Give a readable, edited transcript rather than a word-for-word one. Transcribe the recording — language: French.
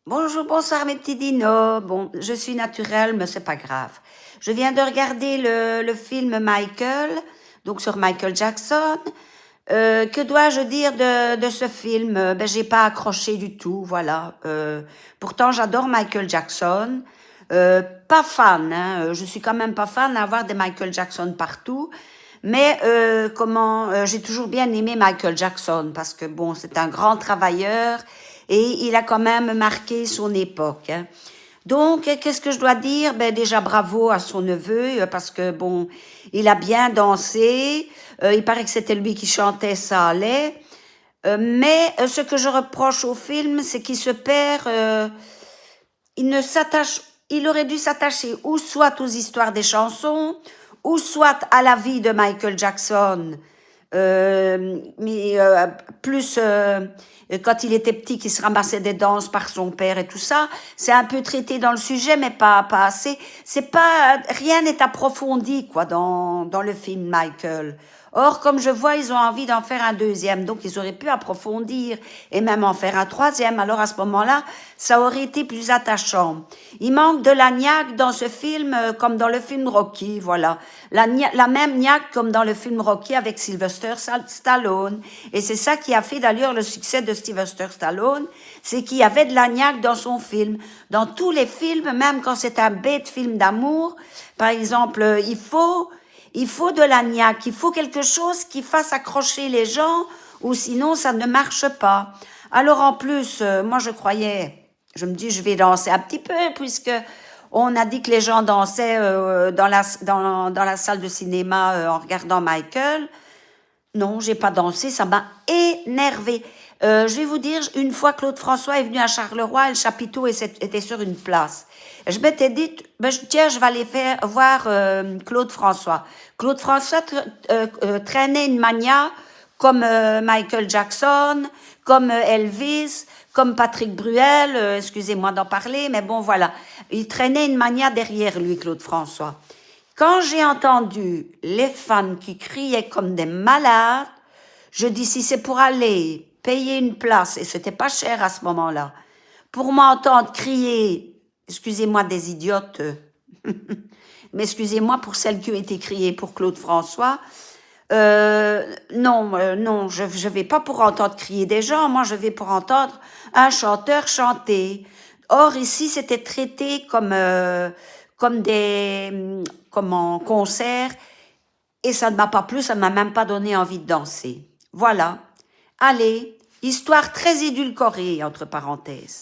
Bonjour, bonsoir mes petits dinos. Bon, je suis naturelle, mais c'est pas grave. Je viens de regarder le film Michael, donc sur Michael Jackson. Que dois-je dire de ce film? Ben, j'ai pas accroché du tout, voilà. Pourtant, j'adore Michael Jackson. Pas fan, hein. Je suis quand même pas fan d'avoir des Michael Jackson partout. Mais j'ai toujours bien aimé Michael Jackson parce que bon, c'est un grand travailleur et il a quand même marqué son époque, hein. Donc, qu'est-ce que je dois dire? Ben déjà bravo à son neveu parce que bon, il a bien dansé. Il paraît que c'était lui qui chantait, ça allait. Mais ce que je reproche au film, c'est qu'il se perd. Il ne s'attache, il aurait dû s'attacher ou soit aux histoires des chansons, ou soit à la vie de Michael Jackson, mais plus quand il était petit, qu'il se ramassait des danses par son père et tout ça, c'est un peu traité dans le sujet, mais pas assez. C'est pas, rien n'est approfondi quoi dans le film Michael. Or, comme je vois, ils ont envie d'en faire un deuxième, donc ils auraient pu approfondir et même en faire un troisième. Alors à ce moment-là, ça aurait été plus attachant. Il manque de la niaque dans ce film, comme dans le film Rocky, voilà. La même niaque comme dans le film Rocky avec Sylvester Stallone. Et c'est ça qui a fait d'ailleurs le succès de Sylvester Stallone, c'est qu'il y avait de la niaque dans son film. Dans tous les films, même quand c'est un bête film d'amour, par exemple, il faut de la niaque, il faut quelque chose qui fasse accrocher les gens, ou sinon ça ne marche pas. Alors en plus, moi je me dis je vais danser un petit peu, puisque on a dit que les gens dansaient dans la salle de cinéma en regardant Michael. Non, j'ai pas dansé, ça m'a énervé. Je vais vous dire, une fois Claude François est venu à Charleroi, le chapiteau était sur une place. Je m'étais dit, ben, tiens, je vais aller voir Claude François. Claude François traînait une mania comme Michael Jackson, comme Elvis, comme Patrick Bruel, excusez-moi d'en parler, mais bon, voilà. Il traînait une mania derrière lui, Claude François. Quand j'ai entendu les fans qui criaient comme des malades, je dis si c'est pour aller payer une place, et c'était pas cher à ce moment-là, pour m'entendre crier, excusez-moi des idiotes, mais excusez-moi pour celles qui ont été criées pour Claude François, non, je vais pas pour entendre crier des gens, moi je vais pour entendre un chanteur chanter. Or ici c'était traité comme en concert et ça ne m'a pas plu, ça ne m'a même pas donné envie de danser. Voilà. Allez, histoire très édulcorée entre parenthèses.